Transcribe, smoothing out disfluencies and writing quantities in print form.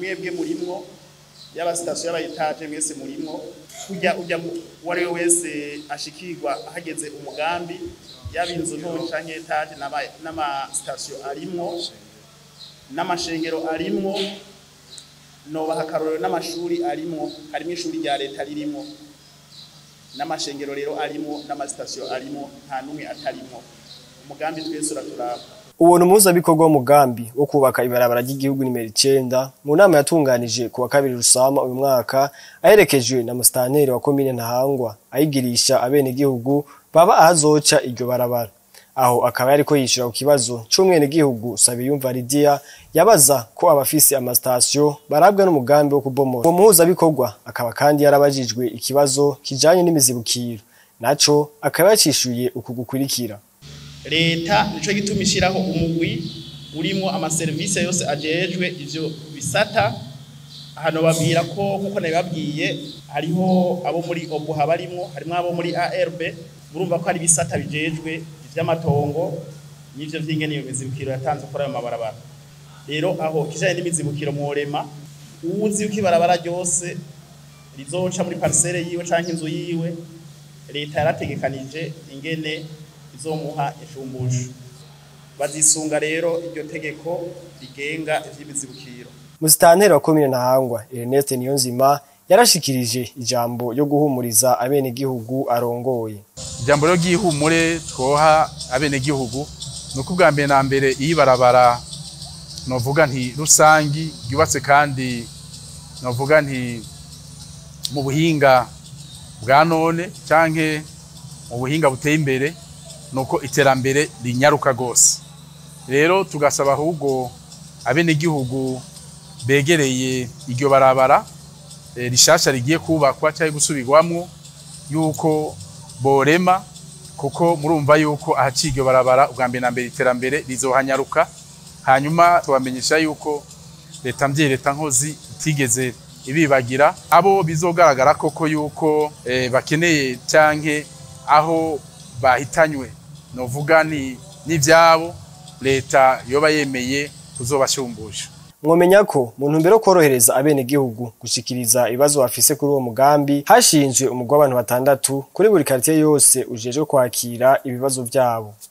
mwebwe murimwo yaba station yaba etage mwese murimwo ujya wari wese ashikirwa hageze umugambi yabinzu nto canke etage n'ama station arimwo n'amashengero arimwo no bahakarorero n'amashuri arimwo harimo ishuri rya leta ririmo n'amashengero rero arimwo n'amastation arimwo nta numwe atarimo umugambi twese uraturaba. Uwo numuza bikorwa umugambi wo kubaka ibarabara ry'igihugu nimero 9 mu nama yatunganije kuwa 2 Rusama uyu mwaka aherekejwe na musitanteri wa komine Ntahangwa ayigirisha abene gihugu baba ahazoca iryo barabara. Aho akaba yariko yishura ku kibazo c'umwene gihugu Sabiyumva Lydia yabaza ko abafise amastation barabwa n'umugambi wo kubomora. Uwo muhuza bikorwa akaba kandi yarabajijwe ikibazo kijanye n'imizibukiro naco akaba yacishuye uku gukurikira. Leta nico gitumishiraho umugwi urimo amaservice yose ajejwe ivyo bisata. Hano babwira ko nkuko nabibabwiye hariho abo muri obuha barimo, harimo abo muri ARB, urumva ko ari bisata bijejwe ivy'amatongo n'ivyo vy'ingene iyo mizibukiro yatanze kuri ayo mabarabara. Rero aho kijanye n'imizibukiro muorema uzi ukibarabara ryose rizoca muri parcelle yiwe canke inzu yiwe, leta yarategekanije ingene izomuha ishumbusho. Bazisunga rero iryo tegeko rigenga ivy'imizibukiro. Musitanteri wa komine Ntahangwa Ernest Niyonzima yarashikirije ijambo yo guhumuriza abene gihugu arongoye. Ijambo ryo gihumure twoha abene gihugu nuko bwa mbere na mbere iyibarabara novuga nti rusangi yubatse kandi novuga nti mu buhinga bwa none canke mu buhinga buteye imbere nuko iterambere rinyaruka gose. Rero tugasaba ahubwo abene gihugu begereye iryo barabara rishasha rigiye kubakwa cyangwa gusubirwamwo yuko borema, kuko murumva yuko ahaciye iryo barabara ubwa mbere na mbere iterambere rizohanyaruka. Hanyuma tubamenyesha yuko leta mvye leta nkozi itigeze ibibagira abo bizogaragara koko yuko bakeneye canke aho bahitanywe novuga n'ivyabo leta yoba yemeye kuzobashumbusha. Mwomenya ko mu ntumbero korohereza abene gihugu gushikiriza ibibazo bafise kuri uwo mugambi hashinzwe umugwi w'abantu 6 kuri buri quartier yose ujeje kwakira ibibazo vyabo.